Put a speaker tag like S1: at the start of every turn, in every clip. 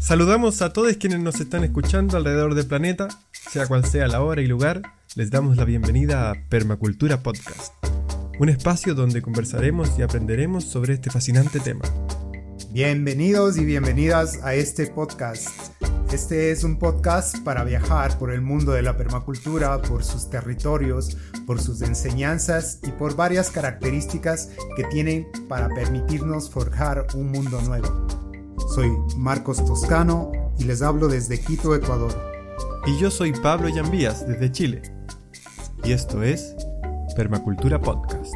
S1: Saludamos a todos quienes nos están escuchando alrededor del planeta, sea cual sea la hora y lugar, les damos la bienvenida a Permacultura Podcast, un espacio donde conversaremos y aprenderemos sobre este fascinante tema.
S2: Bienvenidos y bienvenidas a este podcast. Este es un podcast para viajar por el mundo de la permacultura, por sus territorios, por sus enseñanzas y por varias características que tienen para permitirnos forjar un mundo nuevo. Soy Marcos Toscano y les hablo desde Quito, Ecuador.
S1: Y yo soy Pablo Llambías desde Chile. Y esto es Permacultura Podcast.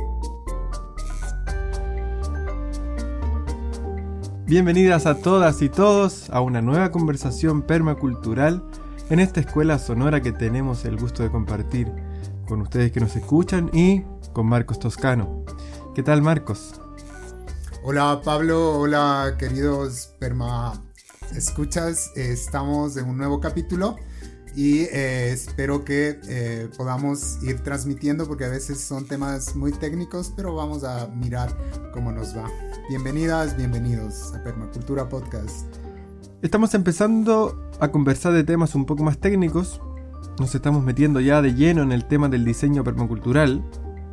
S1: Bienvenidas a todas y todos a una nueva conversación permacultural en esta escuela sonora que tenemos el gusto de compartir con ustedes que nos escuchan y con Marcos Toscano. ¿Qué tal, Marcos?
S2: Hola Pablo, hola queridos perma escuchas, estamos en un nuevo capítulo y espero que podamos ir transmitiendo porque a veces son temas muy técnicos, pero vamos a mirar cómo nos va. Bienvenidas, bienvenidos a Permacultura Podcast.
S1: Estamos empezando a conversar de temas un poco más técnicos. Nos estamos metiendo ya de lleno en el tema del diseño permacultural,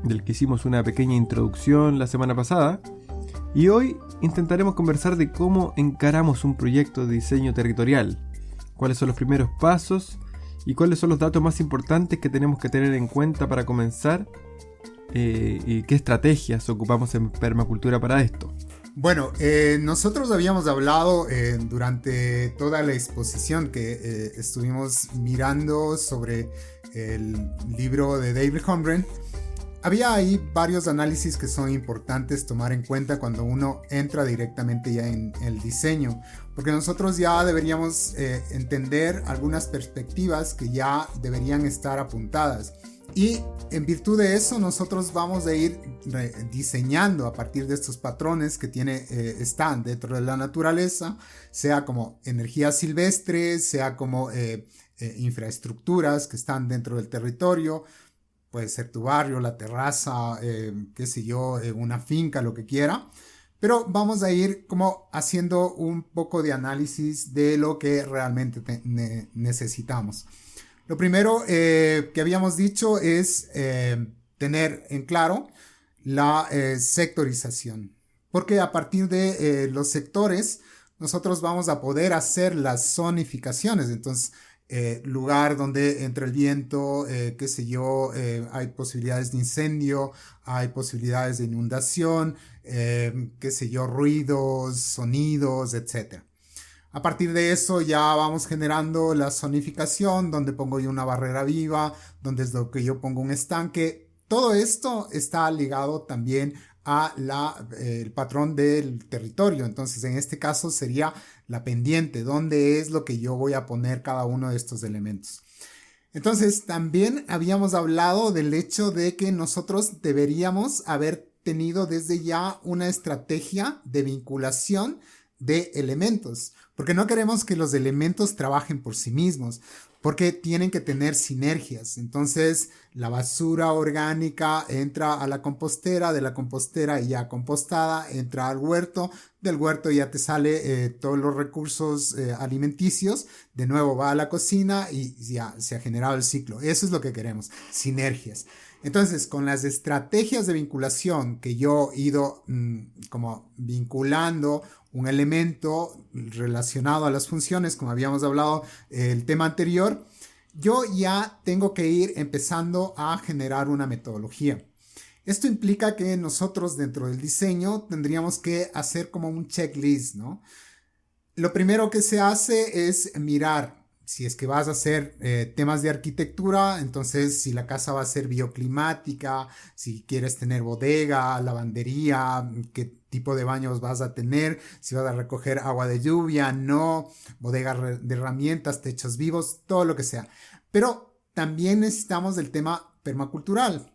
S1: del que hicimos una pequeña introducción la semana pasada. Y hoy intentaremos conversar de cómo encaramos un proyecto de diseño territorial, cuáles son los primeros pasos y cuáles son los datos más importantes que tenemos que tener en cuenta para comenzar y qué estrategias ocupamos en permacultura para esto.
S2: Bueno, nosotros habíamos hablado durante toda la exposición que estuvimos mirando sobre el libro de David Holmgren. Había ahí varios análisis que son importantes tomar en cuenta cuando uno entra directamente ya en el diseño, porque nosotros ya deberíamos entender algunas perspectivas que ya deberían estar apuntadas. Y en virtud de eso nosotros vamos a ir diseñando a partir de estos patrones que están dentro de la naturaleza, sea como energía silvestre, sea como infraestructuras que están dentro del territorio. Puede ser tu barrio, la terraza, una finca, lo que quiera. Pero vamos a ir como haciendo un poco de análisis de lo que realmente necesitamos. Lo primero que habíamos dicho es tener en claro la sectorización. Porque a partir de los sectores nosotros vamos a poder hacer las zonificaciones. Entonces, lugar donde entra el viento, hay posibilidades de incendio, hay posibilidades de inundación, ruidos, sonidos, etc. A partir de eso ya vamos generando la zonificación, donde pongo yo una barrera viva, donde es lo que yo pongo un estanque. Todo esto está ligado también a el patrón del territorio. Entonces, en este caso sería la pendiente, donde es lo que yo voy a poner cada uno de estos elementos. Entonces, también habíamos hablado del hecho de que nosotros deberíamos haber tenido desde ya una estrategia de vinculación de elementos, porque no queremos que los elementos trabajen por sí mismos, porque tienen que tener sinergias. Entonces, la basura orgánica entra a la compostera, de la compostera ya compostada entra al huerto, del huerto ya te sale todos los recursos alimenticios, de nuevo va a la cocina y ya se ha generado el ciclo. Eso es lo que queremos, sinergias. Entonces, con las estrategias de vinculación que yo he ido como vinculando un elemento relacionado a las funciones, como habíamos hablado el tema anterior, yo ya tengo que ir empezando a generar una metodología. Esto implica que nosotros dentro del diseño tendríamos que hacer como un checklist, ¿no? Lo primero que se hace es mirar si es que vas a hacer temas de arquitectura, entonces si la casa va a ser bioclimática, si quieres tener bodega, lavandería, qué tipo de baños vas a tener, si vas a recoger agua de lluvia, no, bodega de herramientas, techos vivos, todo lo que sea. Pero también necesitamos el tema permacultural.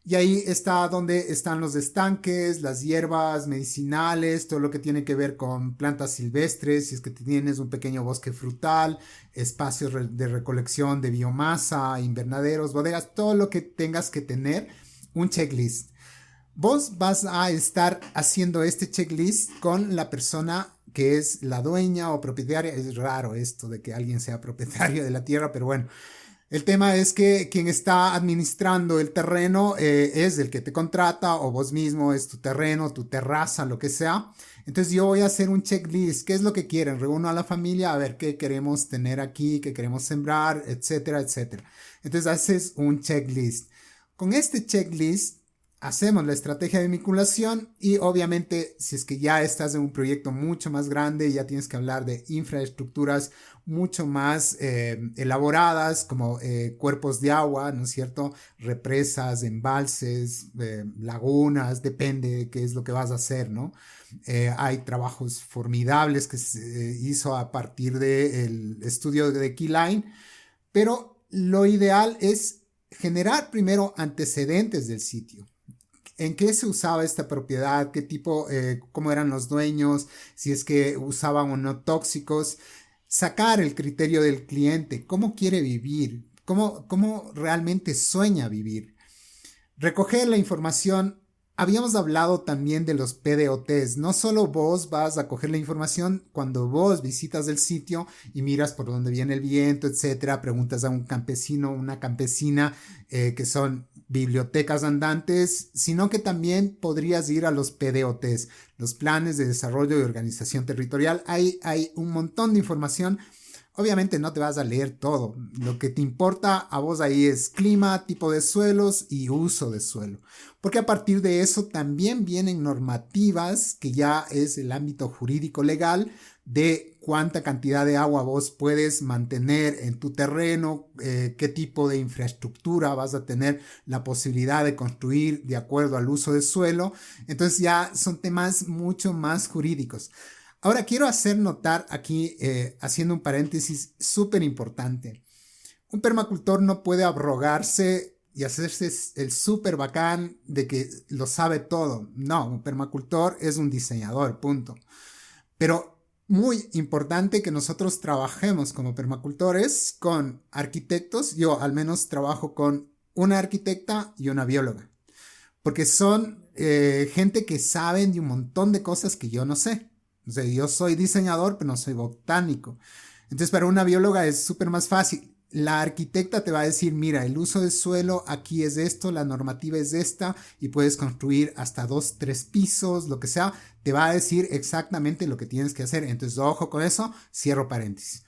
S2: Y ahí está donde están los estanques, las hierbas medicinales, todo lo que tiene que ver con plantas silvestres, si es que tienes un pequeño bosque frutal, espacios de recolección de biomasa, invernaderos, bodegas, todo lo que tengas que tener, un checklist. Vos vas a estar haciendo este checklist con la persona que es la dueña o propietaria. Es raro esto de que alguien sea propietario de la tierra, pero bueno. El tema es que quien está administrando el terreno es el que te contrata o vos mismo, es tu terreno, tu terraza, lo que sea. Entonces yo voy a hacer un checklist. ¿Qué es lo que quieren? Reúno a la familia a ver qué queremos tener aquí, qué queremos sembrar, etcétera, etcétera. Entonces haces un checklist. Con este checklist hacemos la estrategia de vinculación y obviamente si es que ya estás en un proyecto mucho más grande, ya tienes que hablar de infraestructuras mucho más elaboradas como cuerpos de agua, ¿no es cierto? Represas, embalses, lagunas, depende de qué es lo que vas a hacer, ¿no? Hay trabajos formidables que se hizo a partir del estudio de Keyline, pero lo ideal es generar primero antecedentes del sitio. ¿En qué se usaba esta propiedad? ¿Qué tipo, cómo eran los dueños? Si es que usaban o no tóxicos. Sacar el criterio del cliente. ¿Cómo quiere vivir? ¿Cómo realmente sueña vivir? Recoger la información. Habíamos hablado también de los PDOTs. No solo vos vas a coger la información cuando vos visitas el sitio y miras por dónde viene el viento, etcétera. Preguntas a un campesino, una campesina, que son bibliotecas andantes, sino que también podrías ir a los PDOTs, los planes de desarrollo y organización territorial. Hay un montón de información. Obviamente no te vas a leer todo. Lo que te importa a vos ahí es clima, tipo de suelos y uso de suelo. Porque a partir de eso también vienen normativas, que ya es el ámbito jurídico legal, de cuánta cantidad de agua vos puedes mantener en tu terreno, qué tipo de infraestructura vas a tener la posibilidad de construir de acuerdo al uso de suelo. Entonces ya son temas mucho más jurídicos. Ahora quiero hacer notar aquí, haciendo un paréntesis súper importante. Un permacultor no puede abrogarse y hacerse el súper bacán de que lo sabe todo. No, un permacultor es un diseñador, punto. Pero muy importante que nosotros trabajemos como permacultores con arquitectos. Yo al menos trabajo con una arquitecta y una bióloga. Porque son gente que saben de un montón de cosas que yo no sé. O sea, yo soy diseñador, pero no soy botánico. Entonces, para una bióloga es súper más fácil. La arquitecta te va a decir, mira, el uso de suelo aquí es esto, la normativa es esta, y puedes construir hasta 2, 3 pisos, lo que sea. Te va a decir exactamente lo que tienes que hacer. Entonces, ojo con eso, cierro paréntesis.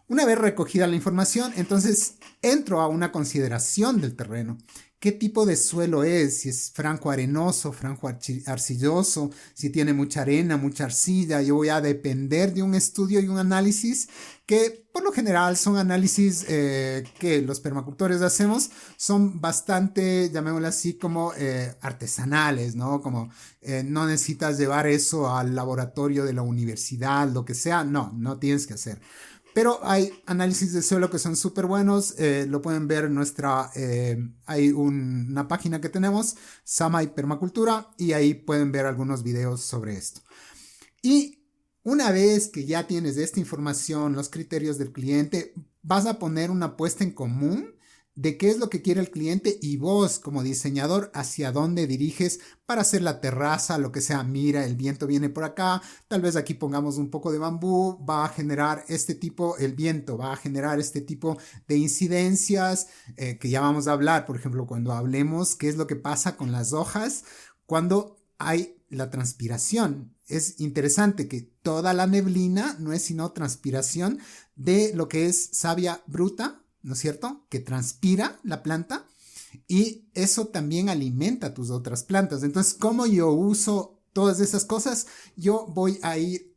S2: Una vez recogida la información, entonces entro a una consideración del terreno. ¿Qué tipo de suelo es? Si es franco arenoso, franco arcilloso, si tiene mucha arena, mucha arcilla. Yo voy a depender de un estudio y un análisis que por lo general son análisis que los permacultores hacemos, son bastante, llamémoslo así, como artesanales, ¿no? Como no necesitas llevar eso al laboratorio de la universidad, lo que sea. No tienes que hacer. Pero hay análisis de suelo que son súper buenos. Lo pueden ver en hay una página que tenemos, Samay Permacultura, y ahí pueden ver algunos videos sobre esto. Y una vez que ya tienes esta información, los criterios del cliente, vas a poner una puesta en común de qué es lo que quiere el cliente y vos como diseñador hacia dónde diriges para hacer la terraza, lo que sea. Mira, el viento viene por acá, tal vez aquí pongamos un poco de bambú, va a generar el viento va a generar este tipo de incidencias que ya vamos a hablar, por ejemplo, cuando hablemos qué es lo que pasa con las hojas cuando hay la transpiración. Es interesante que toda la neblina no es sino transpiración de lo que es savia bruta, ¿no es cierto? Que transpira la planta y eso también alimenta tus otras plantas. Entonces, ¿cómo yo uso todas esas cosas? Yo voy a ir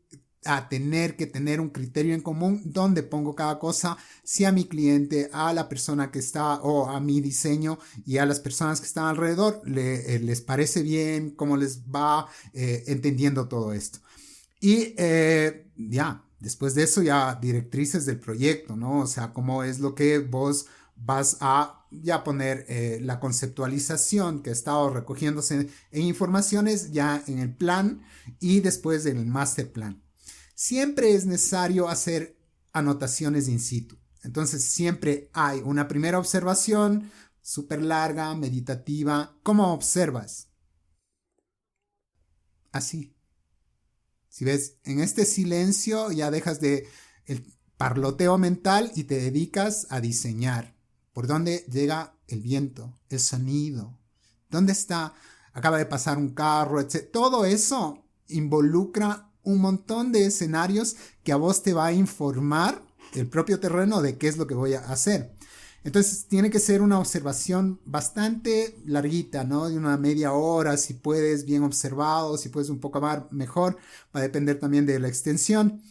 S2: a tener que tener un criterio en común donde pongo cada cosa, si a mi cliente, a la persona que está o a mi diseño y a las personas que están alrededor les parece bien, cómo les va entendiendo todo esto. Y después de eso ya directrices del proyecto, ¿no? O sea, cómo es lo que vos vas a ya poner la conceptualización que ha estado recogiéndose en informaciones ya en el plan y después en el master plan. Siempre es necesario hacer anotaciones in situ. Entonces siempre hay una primera observación súper larga, meditativa. ¿Cómo observas? Así. Si ves, en este silencio ya dejas de el parloteo mental y te dedicas a diseñar. ¿Por dónde llega el viento, el sonido? ¿Dónde está? Acaba de pasar un carro, etc. Todo eso involucra un montón de escenarios que a vos te va a informar el propio terreno de qué es lo que voy a hacer. Entonces tiene que ser una observación bastante larguita, ¿no? De una media hora, si puedes, bien observado, si puedes un poco más, mejor, va a depender también de la extensión.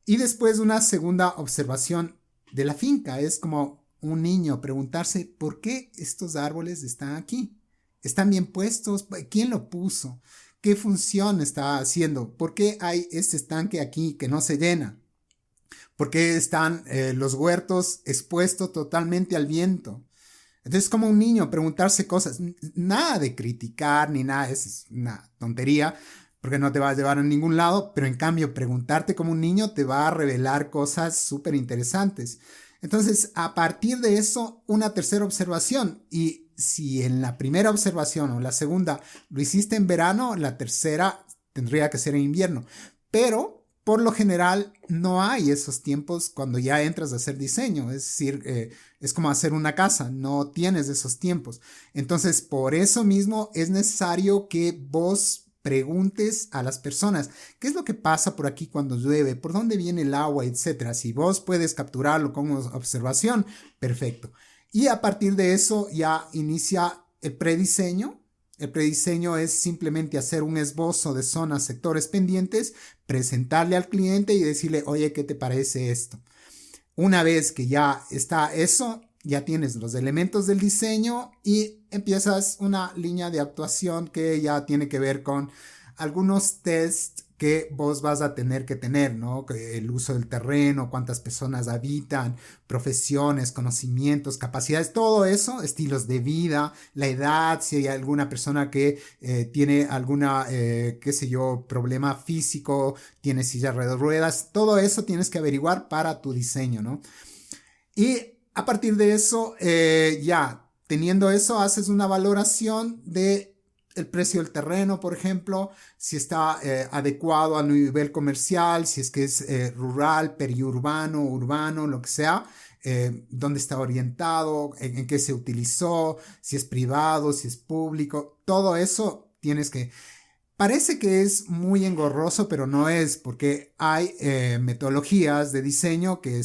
S2: Y después una segunda observación de la finca, es como un niño preguntarse, ¿por qué estos árboles están aquí? ¿Están bien puestos? ¿Quién lo puso? ¿Qué función está haciendo? ¿Por qué hay este estanque aquí que no se llena? ¿Por qué están los huertos expuestos totalmente al viento? Entonces, como un niño preguntarse cosas, nada de criticar ni nada, es una tontería, porque no te va a llevar a ningún lado, pero en cambio preguntarte como un niño te va a revelar cosas súper interesantes. Entonces, a partir de eso, una tercera observación, y si en la primera observación o la segunda lo hiciste en verano, la tercera tendría que ser en invierno, pero por lo general no hay esos tiempos cuando ya entras a hacer diseño, es decir, es como hacer una casa, no tienes esos tiempos. Entonces, por eso mismo es necesario que vos preguntes a las personas, ¿qué es lo que pasa por aquí cuando llueve? ¿Por dónde viene el agua? Etcétera. Si vos puedes capturarlo con observación, perfecto. Y a partir de eso ya inicia el prediseño. El prediseño es simplemente hacer un esbozo de zonas, sectores pendientes, presentarle al cliente y decirle, oye, ¿qué te parece esto? Una vez que ya está eso, ya tienes los elementos del diseño y empiezas una línea de actuación que ya tiene que ver con algunos tests que vos vas a tener que tener, ¿no? El uso del terreno, cuántas personas habitan, profesiones, conocimientos, capacidades, todo eso, estilos de vida, la edad, si hay alguna persona que tiene alguna, qué sé yo, problema físico, tiene silla de ruedas, todo eso tienes que averiguar para tu diseño, ¿no? Y a partir de eso, ya teniendo eso, haces una valoración de el precio del terreno, por ejemplo, si está adecuado a nivel comercial, si es que es rural, periurbano, urbano, lo que sea, dónde está orientado, en qué se utilizó, si es privado, si es público, todo eso tienes que... Parece que es muy engorroso, pero no es, porque hay metodologías de diseño que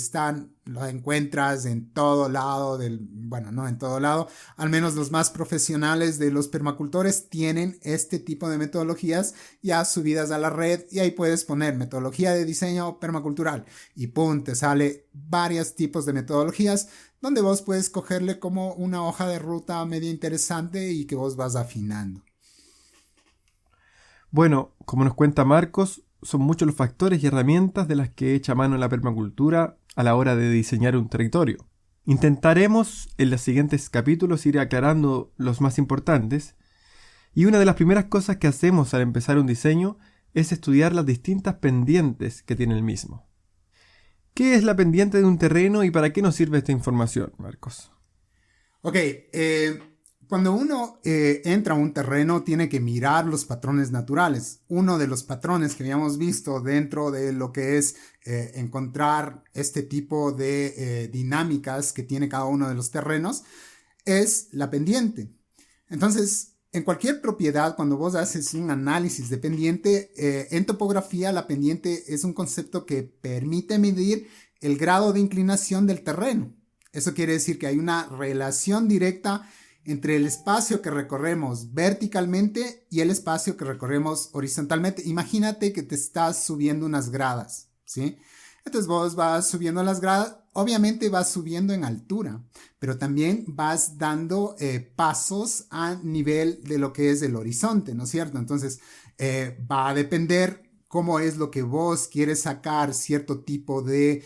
S2: lo encuentras en todo lado, bueno, no en todo lado, al menos los más profesionales de los permacultores tienen este tipo de metodologías ya subidas a la red y ahí puedes poner metodología de diseño permacultural y pum, te sale varios tipos de metodologías donde vos puedes cogerle como una hoja de ruta medio interesante y que vos vas afinando.
S1: Bueno, como nos cuenta Marcos, son muchos los factores y herramientas de las que echa mano la permacultura a la hora de diseñar un territorio. Intentaremos en los siguientes capítulos ir aclarando los más importantes, y una de las primeras cosas que hacemos al empezar un diseño es estudiar las distintas pendientes que tiene el mismo. ¿Qué es la pendiente de un terreno y para qué nos sirve esta información, Marcos?
S2: Ok, cuando uno entra a un terreno tiene que mirar los patrones naturales. Uno de los patrones que habíamos visto dentro de lo que es encontrar este tipo de dinámicas que tiene cada uno de los terrenos es la pendiente. Entonces, en cualquier propiedad, cuando vos haces un análisis de pendiente, en topografía la pendiente es un concepto que permite medir el grado de inclinación del terreno. Eso quiere decir que hay una relación directa entre el espacio que recorremos verticalmente y el espacio que recorremos horizontalmente. Imagínate que te estás subiendo unas gradas, ¿sí? Entonces vos vas subiendo las gradas, obviamente vas subiendo en altura, pero también vas dando pasos a nivel de lo que es el horizonte, ¿no es cierto? Entonces va a depender cómo es lo que vos quieres sacar cierto tipo de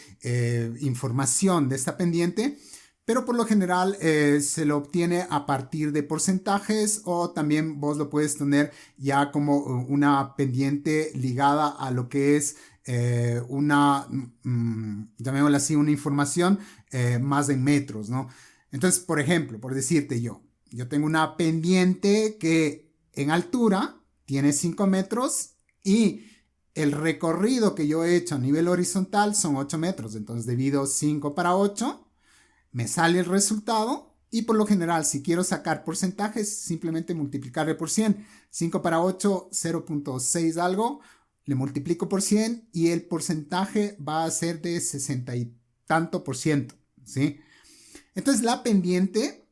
S2: información de esta pendiente. Pero por lo general se lo obtiene a partir de porcentajes o también vos lo puedes tener ya como una pendiente ligada a lo que es llamémoslo así, una información más en metros, ¿no? Entonces, por ejemplo, por decirte yo tengo una pendiente que en altura tiene 5 metros y el recorrido que yo he hecho a nivel horizontal son 8 metros, entonces divido 5 para 8, me sale el resultado y por lo general si quiero sacar porcentajes simplemente multiplicarle por 100, 5 para 8, 0.6 algo, le multiplico por 100 y el porcentaje va a ser de 60 y tanto por ciento, ¿sí? Entonces la pendiente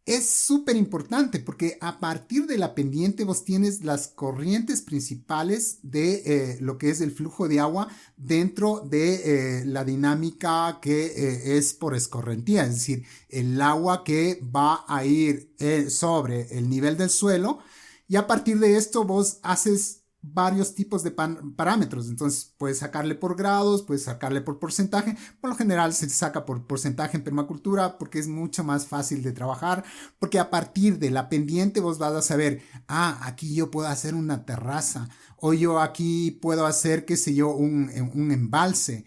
S2: es súper importante porque a partir de la pendiente vos tienes las corrientes principales de lo que es el flujo de agua dentro de la dinámica que es por escorrentía, es decir, el agua que va a ir sobre el nivel del suelo y a partir de esto vos haces varios tipos de parámetros, entonces puedes sacarle por grados, puedes sacarle por porcentaje, por lo general se saca por porcentaje en permacultura porque es mucho más fácil de trabajar, porque a partir de la pendiente vos vas a saber, aquí yo puedo hacer una terraza, o yo aquí puedo hacer, qué sé yo, un embalse,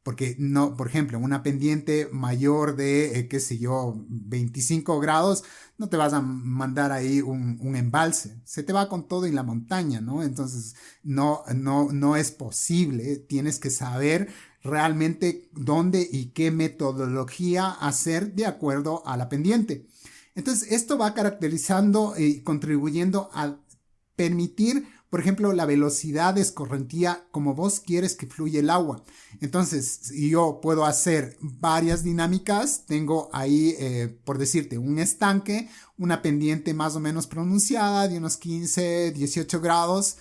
S2: porque no, por ejemplo, una pendiente mayor de, qué sé yo, 25 grados, no te vas a mandar ahí un embalse, se te va con todo y la montaña, ¿no? Entonces, no es posible, tienes que saber realmente dónde y qué metodología hacer de acuerdo a la pendiente. Entonces, esto va caracterizando y contribuyendo a permitir, por ejemplo, la velocidad de escorrentía como vos quieres que fluya el agua. Entonces, yo puedo hacer varias dinámicas. Tengo ahí, por decirte, un estanque, una pendiente más o menos pronunciada de unos 15, 18 grados.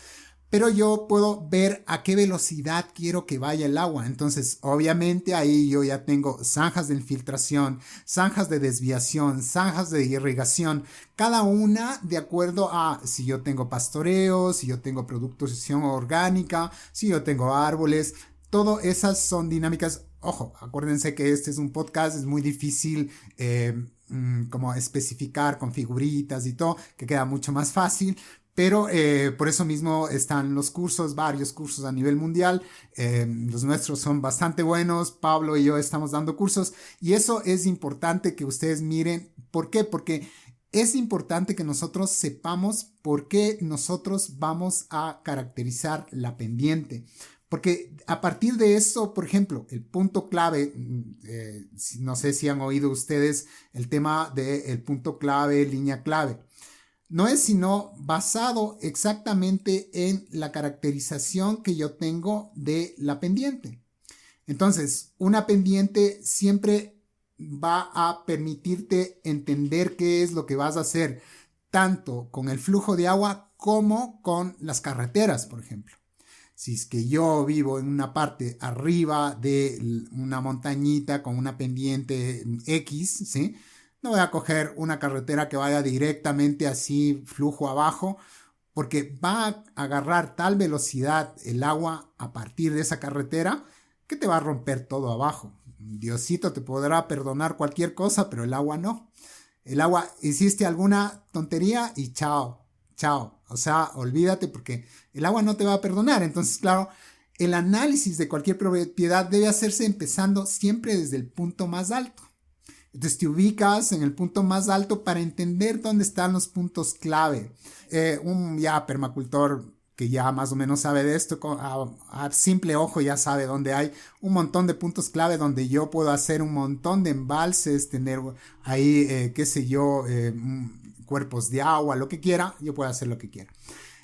S2: Pero yo puedo ver a qué velocidad quiero que vaya el agua. Entonces, obviamente ahí yo ya tengo zanjas de infiltración, zanjas de desviación, zanjas de irrigación, cada una de acuerdo a si yo tengo pastoreo, si yo tengo producción orgánica, si yo tengo árboles. Todas esas son dinámicas. Ojo, acuérdense que este es un podcast, es muy difícil como especificar con figuritas y todo, que queda mucho más fácil. Pero por eso mismo están los cursos, varios cursos a nivel mundial. Los nuestros son bastante buenos. Pablo y yo estamos dando cursos y eso es importante que ustedes miren. ¿Por qué? Porque es importante que nosotros sepamos por qué nosotros vamos a caracterizar la pendiente. Porque a partir de eso, por ejemplo, el punto clave, no sé si han oído ustedes el tema del punto clave, línea clave. No es sino basado exactamente en la caracterización que yo tengo de la pendiente. Entonces, una pendiente siempre va a permitirte entender qué es lo que vas a hacer, tanto con el flujo de agua como con las carreteras, por ejemplo. Si es que yo vivo en una parte arriba de una montañita con una pendiente X, ¿sí? No voy a coger una carretera que vaya directamente así, flujo abajo, porque va a agarrar tal velocidad el agua a partir de esa carretera que te va a romper todo abajo. Diosito te podrá perdonar cualquier cosa, pero el agua no. El agua, hiciste alguna tontería y chao, chao. O sea, olvídate porque el agua no te va a perdonar. Entonces, claro, el análisis de cualquier propiedad debe hacerse empezando siempre desde el punto más alto. Entonces te ubicas en el punto más alto para entender dónde están los puntos clave. Un permacultor que ya más o menos sabe de esto, a simple ojo ya sabe dónde hay un montón de puntos clave donde yo puedo hacer un montón de embalses, tener ahí, qué sé yo, cuerpos de agua, lo que quiera, yo puedo hacer lo que quiera.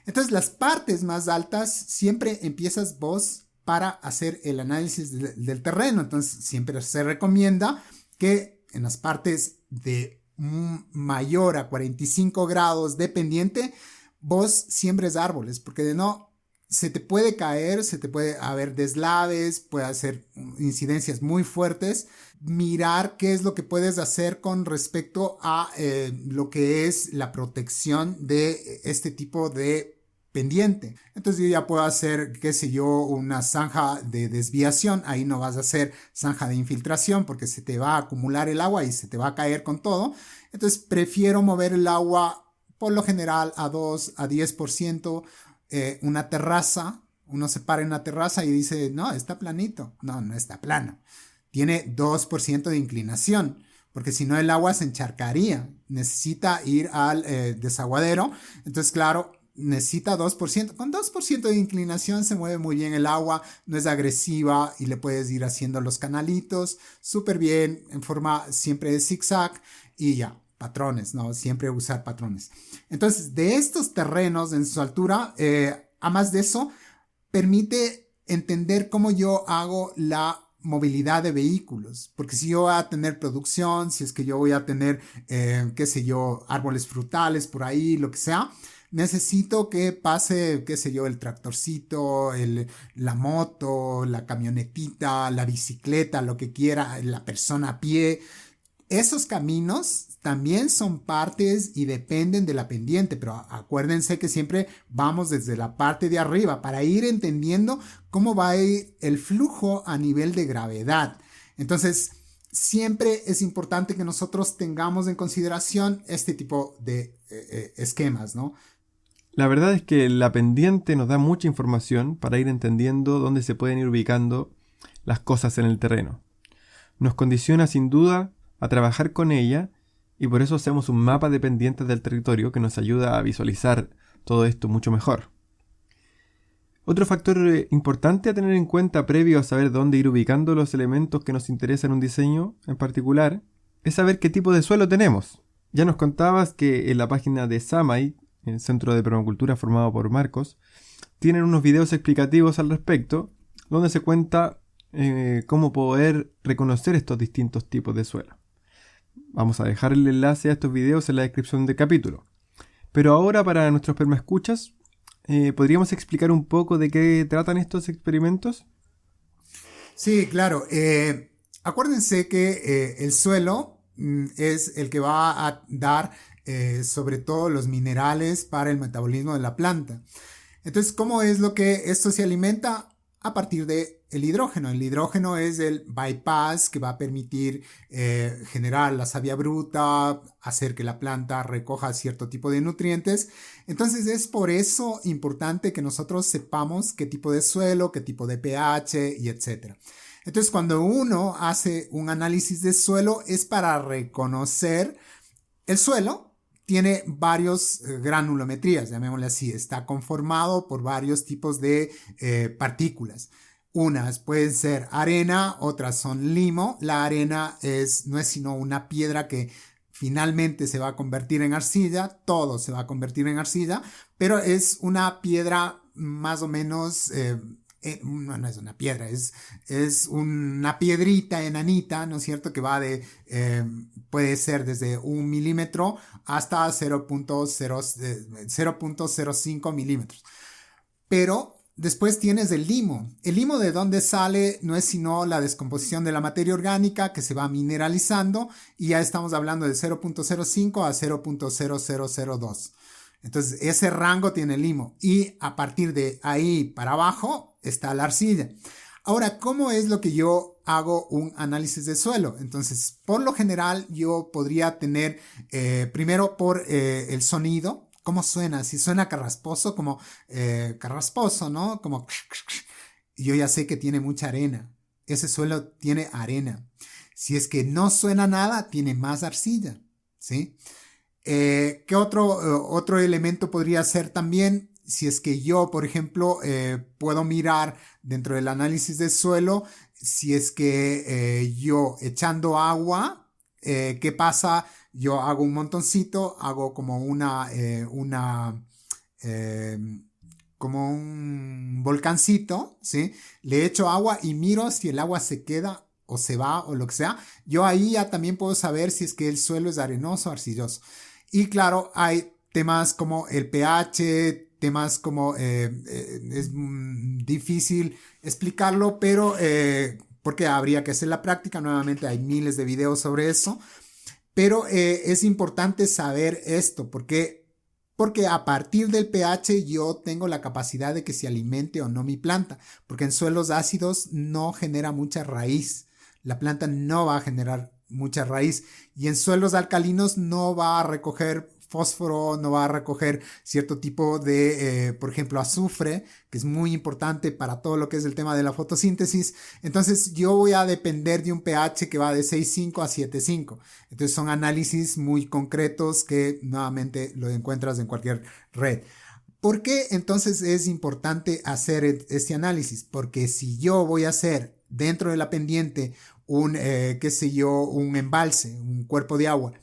S2: Entonces las partes más altas siempre empiezas vos para hacer el análisis del terreno. Entonces siempre se recomienda que en las partes de mayor a 45 grados de pendiente, vos siembres árboles, porque de no, se te puede caer, se te puede haber deslaves, puede hacer incidencias muy fuertes. Mirar qué es lo que puedes hacer con respecto a lo que es la protección de este tipo de pendiente. Entonces yo ya puedo hacer, qué sé yo, una zanja de desviación. Ahí no vas a hacer zanja de infiltración porque se te va a acumular el agua y se te va a caer con todo. Entonces prefiero mover el agua por lo general a 2 a 10%. Una terraza, uno se para en una terraza y dice, no, está planito. No, no está plano. Tiene 2% de inclinación. Porque si no el agua se encharcaría. Necesita ir al desaguadero. Entonces, claro, necesita 2%. Con 2% de inclinación se mueve muy bien el agua, no es agresiva y le puedes ir haciendo los canalitos súper bien en forma siempre de zigzag y ya, patrones, ¿no? Siempre usar patrones. Entonces, de estos terrenos en su altura, a más de eso, permite entender cómo yo hago la movilidad de vehículos, porque si yo voy a tener producción, si es que yo voy a tener, qué sé yo, árboles frutales por ahí, lo que sea, necesito que pase, qué sé yo, el tractorcito, la moto, la camionetita, la bicicleta, lo que quiera, la persona a pie. Esos caminos también son partes y dependen de la pendiente, pero acuérdense que siempre vamos desde la parte de arriba para ir entendiendo cómo va a ir el flujo a nivel de gravedad. Entonces, siempre es importante que nosotros tengamos en consideración este tipo de esquemas, ¿no?
S1: La verdad es que la pendiente nos da mucha información para ir entendiendo dónde se pueden ir ubicando las cosas en el terreno. Nos condiciona sin duda a trabajar con ella y por eso hacemos un mapa de pendientes del territorio que nos ayuda a visualizar todo esto mucho mejor. Otro factor importante a tener en cuenta previo a saber dónde ir ubicando los elementos que nos interesan en un diseño en particular es saber qué tipo de suelo tenemos. Ya nos contabas que en la página de SAMAI, el Centro de Permacultura formado por Marcos, tienen unos videos explicativos al respecto donde se cuenta cómo poder reconocer estos distintos tipos de suelo. Vamos a dejar el enlace a estos videos en la descripción del capítulo. Pero ahora para nuestros permaescuchas, ¿podríamos explicar un poco de qué tratan estos experimentos?
S2: Sí, claro. Acuérdense que el suelo es el que va a dar sobre todo los minerales para el metabolismo de la planta. Entonces, ¿cómo es lo que esto se alimenta? A partir de el hidrógeno. El hidrógeno es el bypass que va a permitir generar la savia bruta, hacer que la planta recoja cierto tipo de nutrientes. Entonces es por eso importante que nosotros sepamos qué tipo de suelo, qué tipo de pH y etc. Entonces cuando uno hace un análisis de suelo es para reconocer el suelo. Tiene varios granulometrías, llamémosle así. Está conformado por varios tipos de partículas. Unas pueden ser arena, otras son limo. La arena no es sino una piedra que finalmente se va a convertir en arcilla. Todo se va a convertir en arcilla, pero es una piedra más o menos... no es una piedra, es una piedrita enanita, ¿no es cierto? Que va puede ser desde 1 milímetro hasta 0.05 milímetros. Pero después tienes el limo. El limo de dónde sale no es sino la descomposición de la materia orgánica que se va mineralizando y ya estamos hablando de 0.05 a 0.0002. Entonces ese rango tiene el limo y a partir de ahí para abajo está la arcilla. Ahora, ¿cómo es lo que yo hago un análisis de suelo? Entonces, por lo general yo podría tener primero por el sonido, cómo suena, si suena carrasposo, como carrasposo, ¿no? Como yo ya sé que tiene mucha arena. Ese suelo tiene arena. Si es que no suena nada, tiene más arcilla, ¿sí? ¿Qué otro elemento podría ser también? Si es que yo, por ejemplo, puedo mirar dentro del análisis de suelo, si es que yo echando agua, ¿qué pasa? Yo hago un montoncito, hago como como un volcancito, ¿sí? Le echo agua y miro si el agua se queda o se va o lo que sea. Yo ahí ya también puedo saber si es que el suelo es arenoso o arcilloso. Y claro, hay temas como el pH, temas como es difícil explicarlo, pero porque habría que hacer la práctica. Nuevamente hay miles de videos sobre eso, pero es importante saber esto porque a partir del pH yo tengo la capacidad de que se alimente o no mi planta, porque en suelos ácidos no genera mucha raíz, la planta no va a generar mucha raíz, y en suelos alcalinos no va a recoger fósforo, no va a recoger cierto tipo de, por ejemplo, azufre, que es muy importante para todo lo que es el tema de la fotosíntesis. Entonces yo voy a depender de un pH que va de 6.5 a 7.5. Entonces son análisis muy concretos que nuevamente lo encuentras en cualquier red. ¿Por qué entonces es importante hacer este análisis? Porque si yo voy a hacer dentro de la pendiente un embalse, un cuerpo de agua,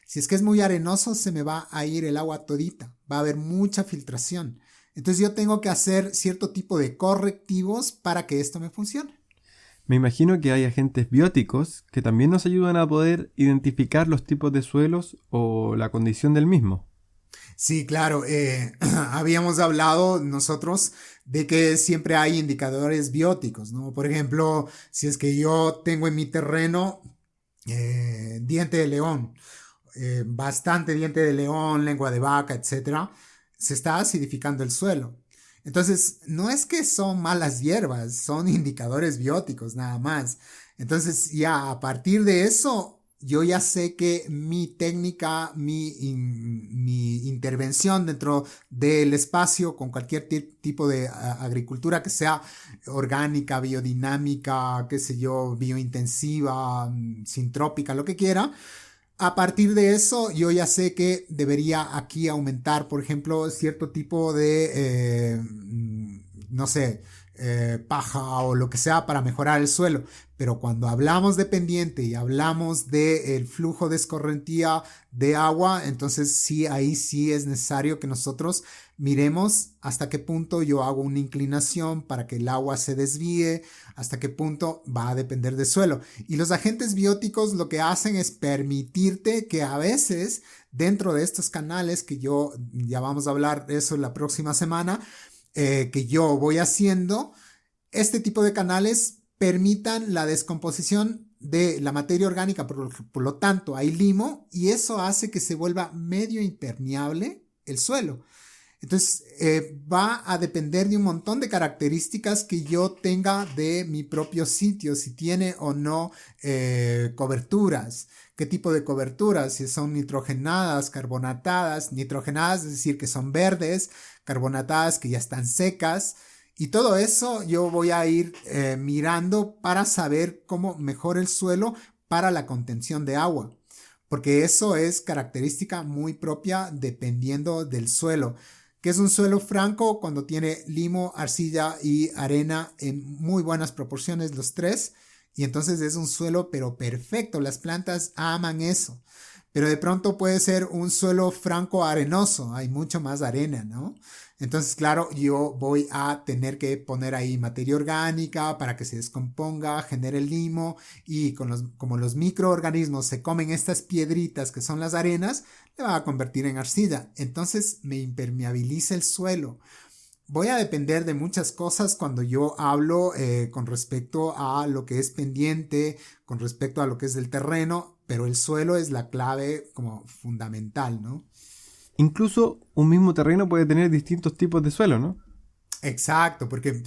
S2: si es que es muy arenoso, se me va a ir el agua todita, va a haber mucha filtración. Entonces yo tengo que hacer cierto tipo de correctivos para que esto me funcione.
S1: Me imagino que hay agentes bióticos que también nos ayudan a poder identificar los tipos de suelos o la condición del mismo.
S2: Sí, claro. Habíamos hablado nosotros de que siempre hay indicadores bióticos, ¿no? Por ejemplo, si es que yo tengo en mi terreno diente de león, bastante diente de león, lengua de vaca, etcétera, se está acidificando el suelo. Entonces, no es que son malas hierbas, son indicadores bióticos nada más. Entonces, ya a partir de eso, yo ya sé que mi técnica, mi intervención dentro del espacio con cualquier tipo de agricultura que sea orgánica, biodinámica, qué sé yo, biointensiva, sintrópica, lo que quiera. A partir de eso, yo ya sé que debería aquí aumentar, por ejemplo, cierto tipo de, no sé, paja o lo que sea para mejorar el suelo. Pero cuando hablamos de pendiente y hablamos del flujo de escorrentía de agua, entonces sí, ahí sí es necesario que nosotros miremos hasta qué punto yo hago una inclinación para que el agua se desvíe, hasta qué punto va a depender del suelo. Y los agentes bióticos lo que hacen es permitirte que a veces dentro de estos canales, que ya vamos a hablar de eso la próxima semana, que yo voy haciendo, este tipo de canales permitan la descomposición de la materia orgánica, por lo tanto hay limo y eso hace que se vuelva medio impermeable el suelo. Entonces va a depender de un montón de características que yo tenga de mi propio sitio, si tiene o no coberturas, qué tipo de coberturas, si son nitrogenadas, carbonatadas, nitrogenadas es decir que son verdes, carbonatadas que ya están secas. Y todo eso yo voy a ir mirando para saber cómo mejora el suelo para la contención de agua. Porque eso es característica muy propia dependiendo del suelo. Que es un suelo franco cuando tiene limo, arcilla y arena en muy buenas proporciones los tres. Y entonces es un suelo pero perfecto. Las plantas aman eso. Pero de pronto puede ser un suelo franco arenoso. Hay mucho más arena, ¿no? Entonces, claro, yo voy a tener que poner ahí materia orgánica para que se descomponga, genere el limo y como los microorganismos se comen estas piedritas que son las arenas, le va a convertir en arcilla. Entonces me impermeabiliza el suelo. Voy a depender de muchas cosas cuando yo hablo con respecto a lo que es pendiente, con respecto a lo que es el terreno, pero el suelo es la clave como fundamental, ¿no?
S1: Incluso un mismo terreno puede tener distintos tipos de suelo, ¿no?
S2: Exacto, porque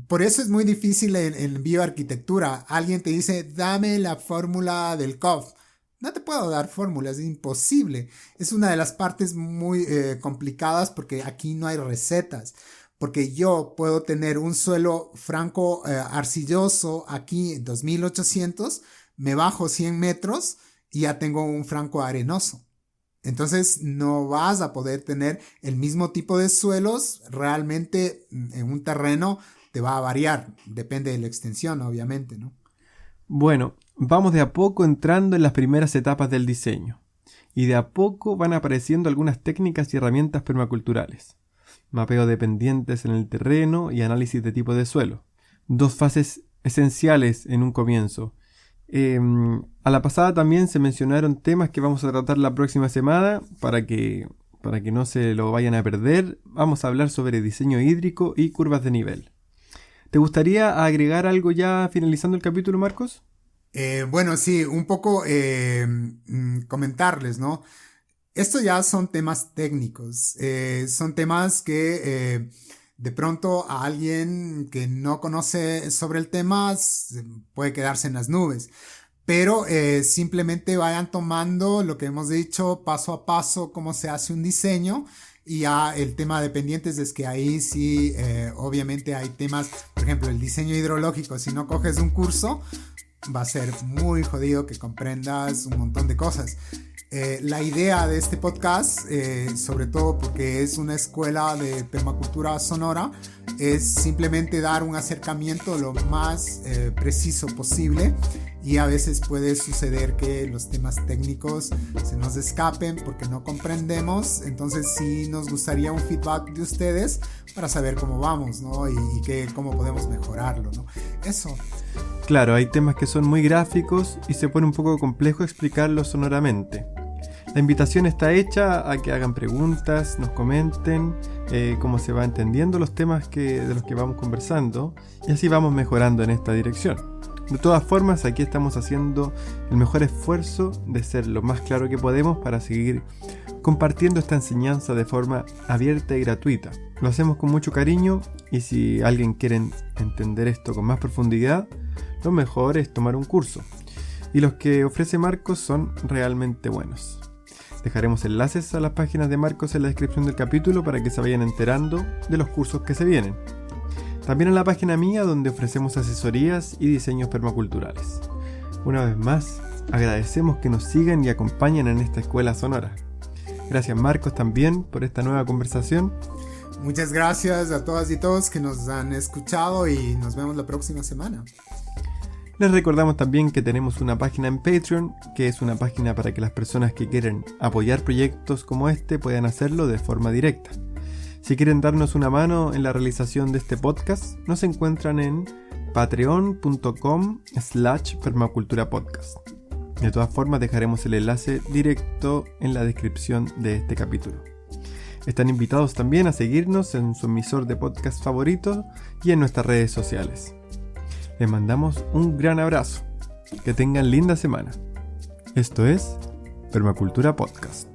S2: por eso es muy difícil en bioarquitectura. Alguien te dice, dame la fórmula del COF. No te puedo dar fórmulas, es imposible. Es una de las partes muy complicadas porque aquí no hay recetas. Porque yo puedo tener un suelo franco arcilloso aquí en 2800, me bajo 100 metros y ya tengo un franco arenoso. Entonces no vas a poder tener el mismo tipo de suelos. Realmente en un terreno te va a variar. Depende de la extensión, obviamente, ¿no?
S1: Bueno, vamos de a poco entrando en las primeras etapas del diseño. Y de a poco van apareciendo algunas técnicas y herramientas permaculturales. Mapeo de pendientes en el terreno y análisis de tipo de suelo. Dos fases esenciales en un comienzo. A la pasada también se mencionaron temas que vamos a tratar la próxima semana para que no se lo vayan a perder. Vamos a hablar sobre diseño hídrico y curvas de nivel. ¿Te gustaría agregar algo ya finalizando el capítulo, Marcos?
S2: Bueno, sí, un poco comentarles, ¿no? Esto ya son temas técnicos, son temas que de pronto a alguien que no conoce sobre el tema puede quedarse en las nubes. Pero simplemente vayan tomando lo que hemos dicho paso a paso, cómo se hace un diseño. Y ya el tema de pendientes es que ahí sí, obviamente hay temas, por ejemplo, el diseño hidrológico. Si no coges un curso, va a ser muy jodido que comprendas un montón de cosas. La idea de este podcast, sobre todo porque es una escuela de permacultura sonora, es simplemente dar un acercamiento lo más preciso posible, y a veces puede suceder que los temas técnicos se nos escapen porque no comprendemos. Entonces sí nos gustaría un feedback de ustedes para saber cómo vamos, ¿no? y cómo podemos mejorarlo, ¿no? Eso.
S1: Claro, hay temas que son muy gráficos y se pone un poco complejo explicarlos sonoramente. La invitación está hecha a que hagan preguntas, nos comenten cómo se va entendiendo los temas de los que vamos conversando, y así vamos mejorando en esta dirección. De todas formas, aquí estamos haciendo el mejor esfuerzo de ser lo más claro que podemos para seguir compartiendo esta enseñanza de forma abierta y gratuita. Lo hacemos con mucho cariño, y si alguien quiere entender esto con más profundidad, lo mejor es tomar un curso. Y los que ofrece Marcos son realmente buenos. Dejaremos enlaces a las páginas de Marcos en la descripción del capítulo para que se vayan enterando de los cursos que se vienen. También en la página mía, donde ofrecemos asesorías y diseños permaculturales. Una vez más, agradecemos que nos sigan y acompañen en esta escuela sonora. Gracias, Marcos, también por esta nueva conversación.
S2: Muchas gracias a todas y todos que nos han escuchado, y nos vemos la próxima semana.
S1: Les recordamos también que tenemos una página en Patreon, que es una página para que las personas que quieren apoyar proyectos como este puedan hacerlo de forma directa. Si quieren darnos una mano en la realización de este podcast, nos encuentran en patreon.com/permaculturapodcast. De todas formas, dejaremos el enlace directo en la descripción de este capítulo. Están invitados también a seguirnos en su emisor de podcast favorito y en nuestras redes sociales. Les mandamos un gran abrazo. Que tengan linda semana. Esto es Permacultura Podcast.